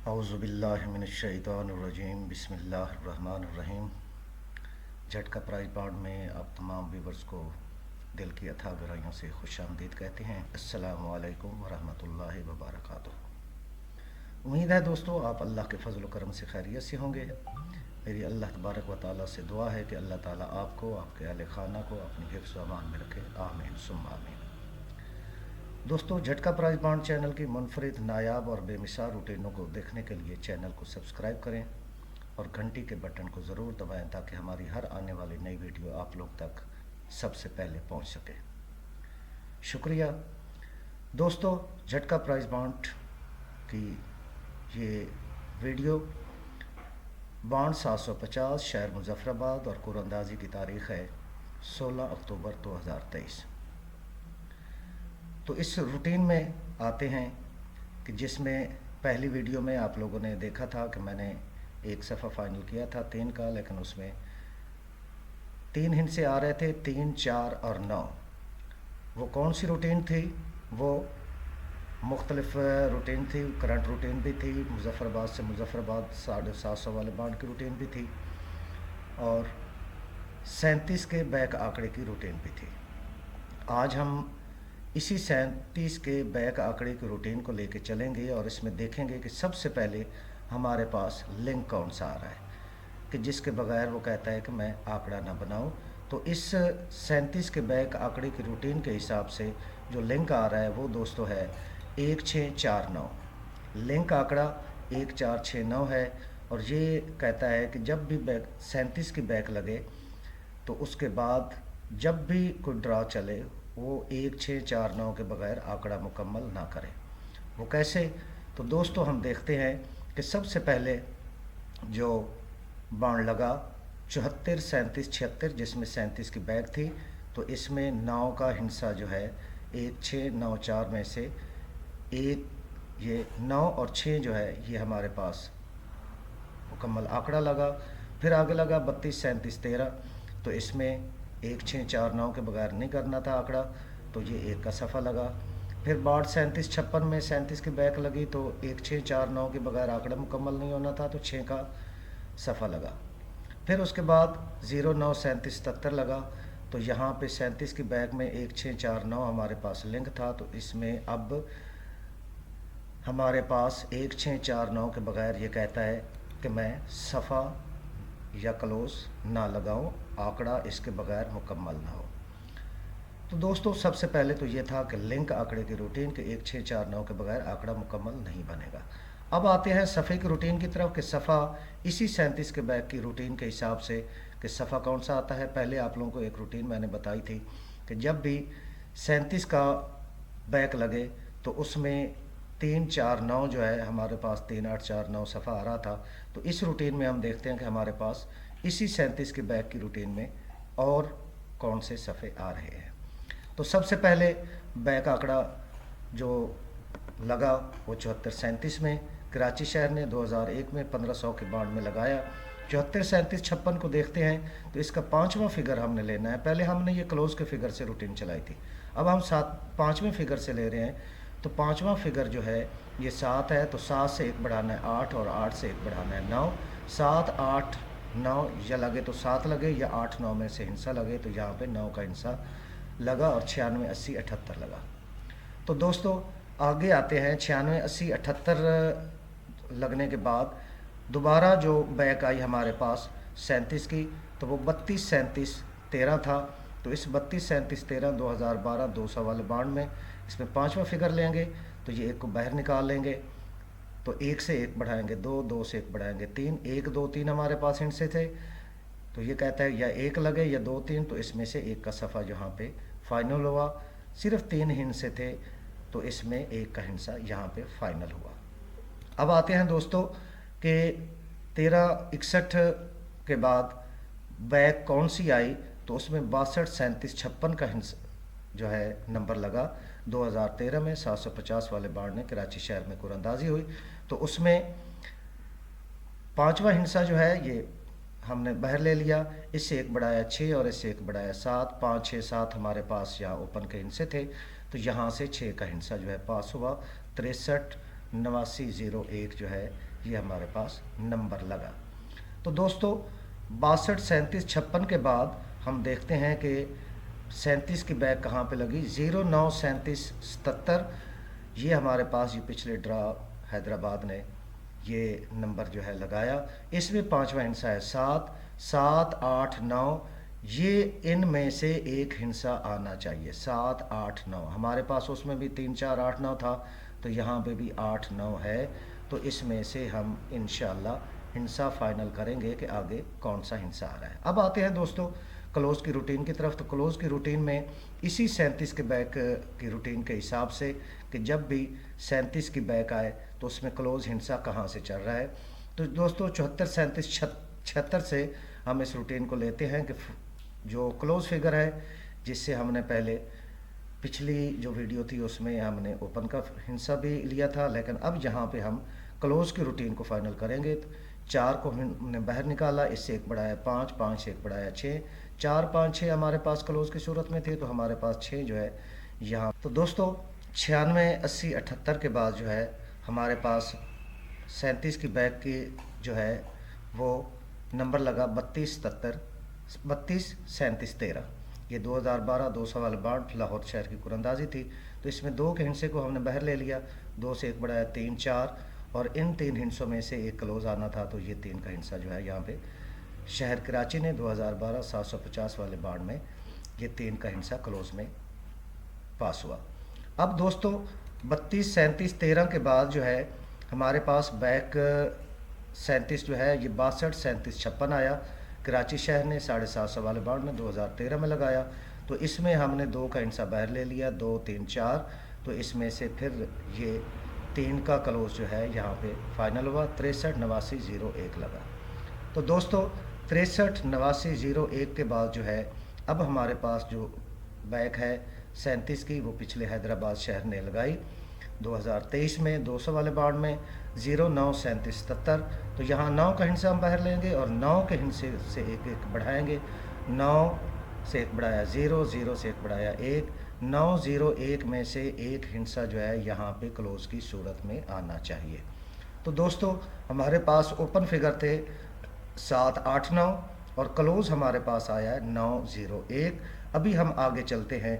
औज़ुबिल्लाहिमिनश्शैतानिर्रजीम बिस्मिल्लाहिर्रहमानिर्रहीम। झटका prize board में आप तमाम व्यूवर्स को दिल की अथाह गहराइयों से खुशामदीद कहते हैं। अस्सलामु अलैकुम वरहमतुल्लाहि वबरकातुहू। उम्मीद है दोस्तों आप अल्लाह के फ़ज़ल व करम से खैरियत से होंगे। मेरी अल्लाह तबारक व तआला से दुआ है कि अल्लाह ताला आपको, आपके अहले खाना को अपनी हिफ्ज़ व अमान में रखे। आमीन सुम्मा आमीन। दोस्तों, झटका प्राइज बांड चैनल की मुनफरिद, नायाब और बेमिसाल रूटीनों को देखने के लिए चैनल को सब्सक्राइब करें और घंटी के बटन को ज़रूर दबाएं ताकि हमारी हर आने वाली नई वीडियो आप लोग तक सबसे पहले पहुंच सके। शुक्रिया दोस्तों। झटका प्राइज बांड की ये वीडियो बांड 750 शहर मुजफ्फराबाद और कुरअंदाजी की तारीख़ है 16 अक्टूबर 2023। तो इस रूटीन में आते हैं कि जिसमें पहली वीडियो में आप लोगों ने देखा था कि मैंने एक सफ़ा फाइनल किया था 3 का, लेकिन उसमें 3 हिंसे आ रहे थे, 3, 4 और 9। वो कौन सी रूटीन थी? वो मुख्तलिफ रूटीन थी। करंट रूटीन भी थी, मुजफ्फराबाद से मुजफ्फराबाद 750 वाले बांड की रूटीन भी थी और 37 के बैक आंकड़े की रूटीन भी थी। आज हम इसी 37 के बैक आंकड़े की रूटीन को लेके चलेंगे और इसमें देखेंगे कि सबसे पहले हमारे पास लिंक कौन सा आ रहा है कि जिसके बगैर वो कहता है कि मैं आंकड़ा ना बनाऊं। तो इस 37 के बैक आंकड़े की रूटीन के हिसाब से जो लिंक आ रहा है वो दोस्तों है 1649। लिंक आंकड़ा 1469 है और ये कहता है कि जब भी बैक 37 की बैक लगे तो उसके बाद जब भी कोई ड्रा चले वो 1649 के बगैर आंकड़ा मुकम्मल ना करें। वो कैसे? तो दोस्तों हम देखते हैं कि सबसे पहले जो बाण लगा 74, 37, 76, जिसमें 37 की बैक थी, तो इसमें 9 का हिस्सा जो है 1694 में से एक, ये 9 और 6 जो है ये हमारे पास मुकम्मल आंकड़ा लगा। फिर आगे लगा 32, 37, 13, तो इसमें 1649 के बगैर नहीं करना था आंकड़ा, तो ये 1 का सफ़ा लगा। फिर बाढ़ 37, 56 में 37 की बैक लगी तो 1649 के बगैर आंकड़ा मुकम्मल नहीं होना था, तो 6 का सफ़ा लगा। फिर उसके बाद 09, 37, 77 लगा, तो यहाँ पे 37 की बैक में 1649 हमारे पास लिंक था, तो इसमें अब हमारे पास 1649 के बगैर ये कहता है कि मैं सफ़ा या क्लोज ना लगाऊं, आंकड़ा इसके बगैर मुकम्मल ना हो। तो दोस्तों सबसे पहले तो ये था कि लिंक आंकड़े की रूटीन के 1649 के बगैर आंकड़ा मुकम्मल नहीं बनेगा। अब आते हैं सफ़े की रूटीन की तरफ कि सफ़ा इसी 37 के बैक की रूटीन के हिसाब से कि सफ़ा कौन सा आता है। पहले आप लोगों को एक रूटीन मैंने बताई थी कि जब भी 37 का बैक लगे तो उसमें 3, 4, 9 जो है हमारे पास 3, 8, 4, 9 सफ़ा आ रहा था। तो इस रूटीन में हम देखते हैं कि हमारे पास इसी 37 के बैक की रूटीन में और कौन से सफ़े आ रहे हैं। तो सबसे पहले बैक आंकड़ा जो लगा वो 74, 37 में कराची शहर ने 2001 में 1500 के बांड में लगाया। 74, 37, 56 को देखते हैं तो इसका 5वां फिगर हमने लेना है। पहले हमने ये क्लोज के फिगर से रूटीन चलाई थी, अब हम 5वें फिगर से ले रहे हैं। तो 5वां फिगर जो है ये 7 है, तो 7 से 1 बढ़ाना है 8 और 8 से 1 बढ़ाना है 9। 7, 8, 9 या लगे तो 7 लगे या 8, 9 में से हिस्सा लगे, तो यहाँ पे 9 का हिस्सा लगा और 96, 80, 78 लगा। तो दोस्तों आगे आते हैं 96, 80, 78 लगने के बाद दोबारा जो बैक आई हमारे पास 37 की, तो वो 32, 37, 13 था। तो इस 32, 37, 13 2012 200 वाले बांड में इसमें 5वां फिगर लेंगे तो ये 1 को बाहर निकाल लेंगे, तो 1 से 1 बढ़ाएंगे 2, 2 से 1 बढ़ाएंगे 3, 1, 2, 3 हमारे पास हिस्से थे। तो ये कहता है या 1 लगे या 2, 3, तो इसमें से 1 का सफ़ा यहाँ पे फाइनल हुआ। सिर्फ 3 हिस्से थे तो इसमें 1 का हिस्सा यहाँ पे फाइनल हुआ। अब आते हैं दोस्तों कि 13, 61 के बाद बैक कौन सी आई, तो उसमें 62, 37, 56 का हिस्सा जो है नंबर लगा 2013 में 750 वाले बांड ने कराची शहर में कुरअंदाजी हुई। तो उसमें 5वां हिस्सा जो है ये हमने बाहर ले लिया, इससे 1 बढ़ाया 6 और इससे 1 बढ़ाया 7, 5, 6, 7 हमारे पास यहाँ ओपन के हिस्से थे, तो यहाँ से 6 का हिस्सा जो है पास हुआ। 63, 89, 01 जो है ये हमारे पास नंबर लगा। तो दोस्तों 62, 37, 56 के बाद हम देखते हैं कि 37 की बैक कहाँ पे लगी, 0, 9, 37, 77। ये हमारे पास ये पिछले ड्रा हैदराबाद ने ये नंबर जो है लगाया। इसमें पांचवा हिंसा है 7, 7, 8, 9। ये इनमें से एक हिंसा आना चाहिए, 7, 8, 9। हमारे पास उसमें भी 3, 4, 8, 9 था, तो यहाँ पे भी 8, 9 है। तो इसमें से हम इंशाल्लाह हिंसा फाइनल करेंगे कि आगे कौन सा हिंसा आ रहा है। अब आते हैं दोस्तों क्लोज़ की रूटीन की तरफ। तो क्लोज़ की रूटीन में इसी 37 के बैक की रूटीन के हिसाब से कि जब भी 37 की बैक आए तो उसमें क्लोज़ हिंसा कहाँ से चल रहा है। तो दोस्तों 74, 37, 76 से हम इस रूटीन को लेते हैं कि जो क्लोज़ फिगर है, जिससे हमने पहले पिछली जो वीडियो थी उसमें हमने ओपन का हिंसा भी लिया था, लेकिन अब यहाँ पे हम क्लोज़ की रूटीन को फाइनल करेंगे। तो 4 को हमने बाहर निकाला, इससे 1 बढ़ाया 5, 5 से 1 बढ़ाया 6, 4, 5, 6 हमारे पास क्लोज़ की सूरत में थे, तो हमारे पास 6 जो है यहाँ। तो दोस्तों 96, 80, 78 के बाद जो है हमारे पास 37 की बैक की जो है वो नंबर लगा 32, 77, 32, 37, 13। ये 2012 2 सवाल बाढ़ लाहौर शहर की कुरंदाजी थी। तो इसमें 2 के हिंसे को हमने बाहर ले लिया, 2 से 1 बढ़ाया 3, 4, और इन 3 हिंसों में से एक क्लोज़ आना था, तो ये 3 का हिंसा जो है यहाँ पे शहर कराची ने 2012 750 वाले बाढ़ में ये 3 का हिंसा क्लोज़ में पास हुआ। अब दोस्तों 32, 37, 13 के बाद जो है हमारे पास बैक 37 जो है ये 62, 37, 56 आया। कराची शहर ने 750 वाले बाढ़ में 2013 में लगाया। तो इसमें हमने 2 का हिंसा बाहर ले लिया, 2, 3, 4। तो इसमें से फिर ये 3 का क्लोज जो है यहाँ पे फाइनल हुआ, 63, 89, 01 लगा। तो दोस्तों 63, 89, 01 के बाद जो है अब हमारे पास जो बैक है 37 की, वो पिछले हैदराबाद शहर ने लगाई 2023 में 200 वाले बाढ़ में, 0, 9, 37, 77। तो यहाँ 9 का हिंसा हम बाहर लेंगे और 9 के हिंसे से 1, 1 बढ़ाएंगे। 9 से 1 बढ़ाया 0, 0 से 1 बढ़ाया 1, 9, 0, 1 में से एक हिंसा जो है यहाँ पे क्लोज़ की सूरत में आना चाहिए। तो दोस्तों हमारे पास ओपन फिगर थे 7, 8, 9 और क्लोज़ हमारे पास आया है 9, 0, 1। अभी हम आगे चलते हैं,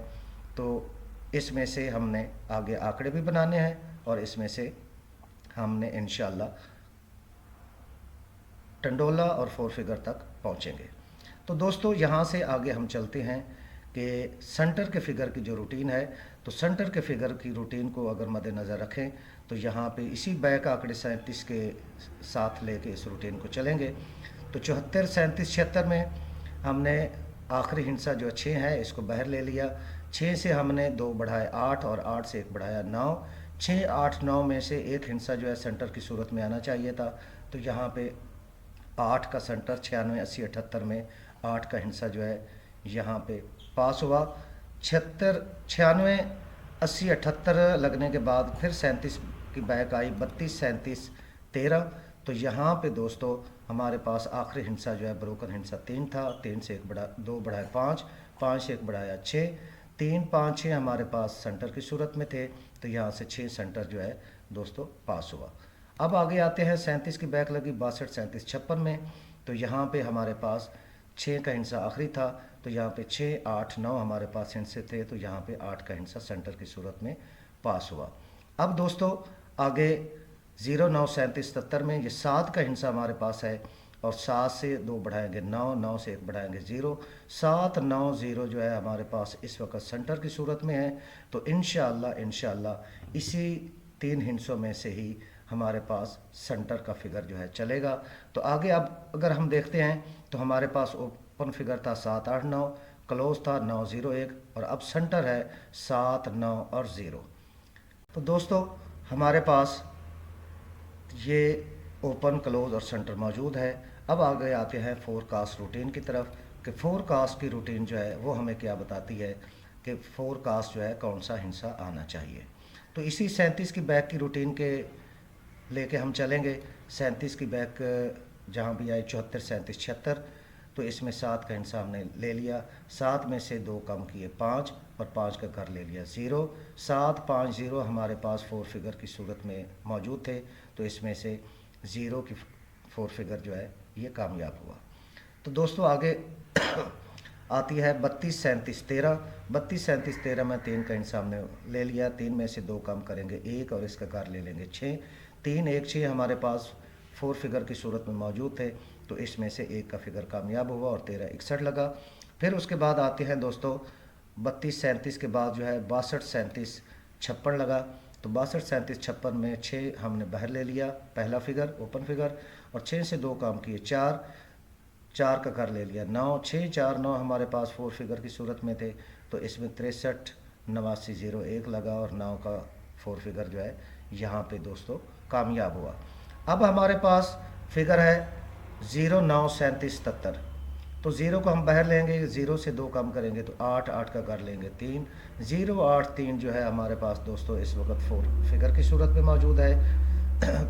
तो इसमें से हमने आगे आंकड़े भी बनाने हैं और इसमें से हमने इंशाल्लाह टंडोला और 4 फिगर तक पहुंचेंगे। तो दोस्तों यहाँ से आगे हम चलते हैं कि सेंटर के फिगर की जो रूटीन है, तो सेंटर के फिगर की रूटीन को अगर मद्देनज़र रखें तो यहाँ पे इसी बैक आंकड़े 37 के साथ लेके इस रूटीन को चलेंगे। तो 74, 37, 76 में हमने आखिरी हिंसा जो 6 है इसको बाहर ले लिया, 6 से हमने 2 बढ़ाए 8 और 8 से 1 बढ़ाया 9। 6, 8, 9 में से एक हिंसा जो है सेंटर की सूरत में आना चाहिए था, तो यहाँ पे 8 का सेंटर 96, 80, 78 में 8 का हिंसा जो है यहाँ पे पास हुआ। 76, 96, 80, 78 लगने के बाद फिर 37 की बैक आई 32, 37, 13। तो यहाँ पे दोस्तों हमारे पास आखिरी हिंसा जो है ब्रोकन हिंसा 3 था, 3 से 2 बढ़ाया 5, 5 से 1 बढ़ाया 6, 3, 5, 6 हमारे पास सेंटर की सूरत में थे, तो यहाँ से 6 सेंटर जो है दोस्तों पास हुआ। अब आगे आते हैं 37 की बैक लगी 62, 37, 56 में। तो यहाँ पे हमारे पास 6 का हिंसा आखिरी था, तो यहाँ पे 6, 8, 9 हमारे पास हिंसे थे, तो यहाँ पे 8 का हिंसा सेंटर की सूरत में पास हुआ। अब दोस्तों आगे 0, 9, 37, 77 में ये 7 का हिंसा हमारे पास है और 7 से 2 बढ़ाएंगे 9, 9 से 1 बढ़ाएंगे 0, 7, 9, 0 जो है हमारे पास इस वक्त सेंटर की सूरत में है। तो इंशाल्लाह इसी 3 हिंसों में से ही हमारे पास सेंटर का फिगर जो है चलेगा। तो आगे अब अगर हम देखते हैं तो हमारे पास ओपन फिगर था 7, 8, 9, क्लोज था 9, 0, 1 और अब सेंटर है 7, 9 और 0। तो दोस्तों हमारे पास ये ओपन, क्लोज और सेंटर मौजूद है। अब आगे आते हैं फोरकास्ट रूटीन की तरफ कि फोरकास्ट की रूटीन जो है वो हमें क्या बताती है कि फोरकास्ट जो है कौन सा हिंसा आना चाहिए। तो इसी 37 की बैक की रूटीन के लेके हम चलेंगे। 37 की बैक जहाँ भी आई 74, 37, 76, तो इसमें 7 का हिंसा हमने ले लिया, 7 में से 2 कम किए 5 और 5 का घर ले लिया 0, 7, 5, 0 हमारे पास 4 फिगर की सूरत में मौजूद थे, तो इसमें से 0 की 4 फिगर जो है ये कामयाब हुआ। तो दोस्तों आगे आती है 32 37 13। 32 37 13 में 3 का हिस्सा हमने ले लिया, 3 में से 2 कम करेंगे 1 और इसका घर ले लेंगे 6। 3 1 6 हमारे पास 4 फिगर की सूरत में मौजूद थे, तो इसमें से 1 का फिगर कामयाब हुआ और 13 61 लगा। फिर उसके बाद आते हैं दोस्तों 32 37 के बाद जो है 62 37 56 लगा। तो 62 37 56 में 6 हमने बाहर ले लिया, पहला फिगर ओपन फिगर, और 6 से 2 काम किए 4 4 का घर ले लिया 9। 6 4 9 हमारे पास 4 फिगर की सूरत में थे, तो इसमें 63 89 0 1 लगा और 9 का 4 फिगर जो है यहाँ पे दोस्तों कामयाब हुआ। अब हमारे पास फिगर है 0 9 37 77। तो 0 को हम बाहर लेंगे, 0 से 2 कम करेंगे तो 8 8 का घर लेंगे 3। 0 8 3 जो है हमारे पास दोस्तों इस वक्त 4 फिगर की सूरत में मौजूद है।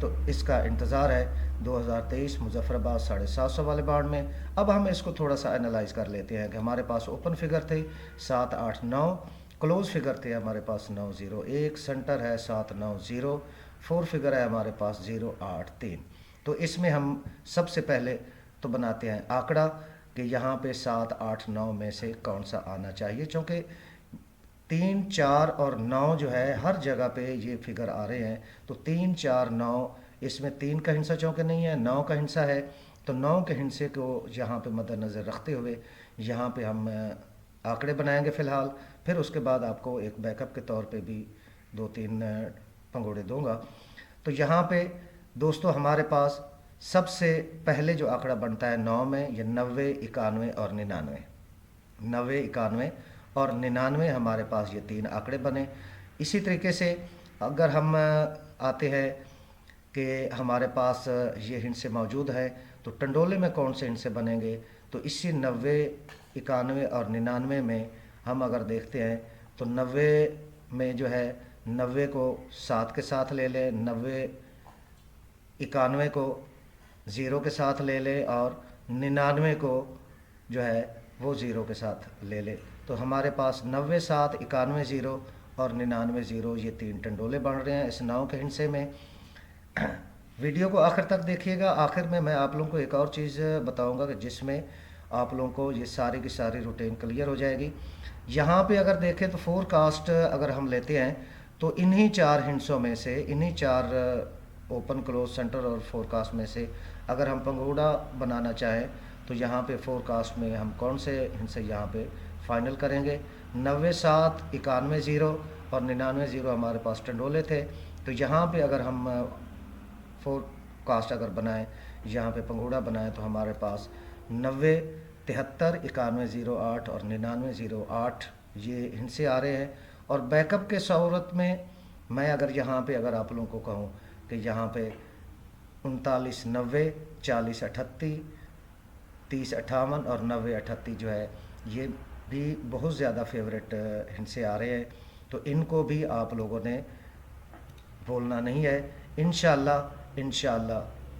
तो इसका इंतज़ार है 2023 मुजफ्फराबाद 750 वाले बाड़ में। अब हम इसको थोड़ा सा एनालाइज कर लेते हैं कि हमारे पास ओपन फिगर थे 7 8 9, क्लोज फिगर थे हमारे पास 9 0 1, सेंटर है 7 9 0, 4 फिगर है हमारे पास 0 8 3। तो इसमें हम सबसे पहले तो बनाते हैं आंकड़ा कि यहाँ पे 7 8 9 में से कौन सा आना चाहिए, क्योंकि 3 4 और 9 जो है हर जगह पे ये फिगर आ रहे हैं। तो 3 4 9 इसमें 3 का हिस्सा चूँकि नहीं है, 9 का हिस्सा है, तो 9 के हिस्से को यहाँ पे मद्देनज़र रखते हुए यहाँ पे हम आंकड़े बनाएंगे फ़िलहाल। फिर उसके बाद आपको एक बैकअप के तौर पे भी 2-3 पंगोड़े दूंगा। तो यहाँ पे दोस्तों हमारे पास सबसे पहले जो आंकड़ा बनता है 9 में, ये 90 91 और 99। 90 91 और 99 हमारे पास ये 3 आंकड़े बने। इसी तरीके से अगर हम आते हैं कि हमारे पास ये हिस्से मौजूद है, तो टंडोले में कौन से हिस्से बनेंगे, तो इसी 90 91 और 99 में हम अगर देखते हैं तो 90 में जो है 90 को 7 के साथ ले लें, 90 91 को 0 के साथ ले लें और 99 को जो है वो 0 के साथ ले लें। तो हमारे पास 90 7 91 0 और 99 0 ये 3 टंडोले बन रहे हैं इस 9 के हिस्से में। वीडियो को आखिर तक देखिएगा। आखिर में मैं आप लोगों को एक और चीज़ बताऊंगा कि जिसमें आप लोगों को ये सारी की सारी रूटीन क्लियर हो जाएगी। यहाँ पे अगर देखें तो फोरकास्ट अगर हम लेते हैं तो इन्हीं 4 हिस्सों में से, इन्हीं 4 ओपन क्लोज सेंटर और फोरकास्ट में से अगर हम पंगोड़ा बनाना चाहें तो यहाँ पे फोरकास्ट में हम कौन से हिस्से यहाँ पे फाइनल करेंगे। 90 7 91 0 और 99 0 हमारे पास टंडोले थे। तो यहाँ पे अगर हम फोरकास्ट अगर बनाएं, यहाँ पे पंगोड़ा बनाएं, तो हमारे पास 90 73 91 0 8 और 99 0 8 ये हिस्से आ रहे हैं। और बैकअप के सूरत में मैं अगर यहाँ पे अगर आप लोगों को कहूँ कि यहाँ पे 39 90 40 38 30 58 और 90 38 जो है ये भी बहुत ज़्यादा फेवरेट हिस्से आ रहे हैं। तो इनको भी आप लोगों ने भूलना नहीं है। इंशाअल्लाह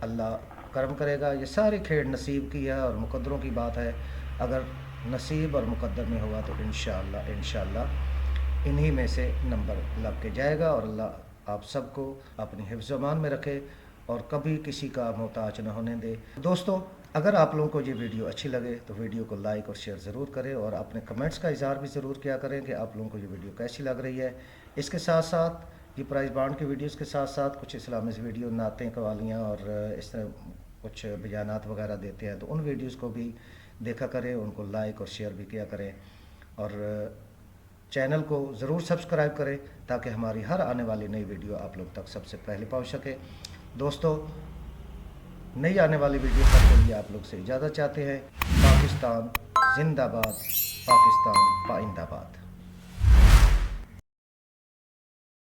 अल्लाह करम करेगा। ये सारी खेड़ नसीब की है और मुकद्दरों की बात है। अगर नसीब और मुकद्दर में होगा तो इंशाअल्लाह इन्हीं में से नंबर लग के जाएगा। और अल्लाह आप सबको अपनी हिफ्ज़-ओ-अमान में रखे और कभी किसी का मोहताज न होने दे। दोस्तों अगर आप लोगों को ये वीडियो अच्छी लगे तो वीडियो को लाइक और शेयर ज़रूर करें और अपने कमेंट्स का इज़हार भी ज़रूर किया करें कि आप लोगों को ये वीडियो कैसी लग रही है। इसके साथ साथ ये प्राइस बाउंड की वीडियोस के साथ साथ कुछ इस्लामिक वीडियो, नातें, कवालियाँ और इस तरह कुछ बयानात वगैरह देते हैं, तो उन वीडियोस को भी देखा करें, उनको लाइक और शेयर भी किया करें और चैनल को ज़रूर सब्सक्राइब करें ताकि हमारी हर आने वाली नई वीडियो आप लोग तक सबसे पहले पहुंच सके। दोस्तों नई आने वाली वीडियो तक के लिए आप लोग से इजाज़त चाहते हैं। पाकिस्तान जिंदाबाद, पाकिस्तान पाइंदाबाद।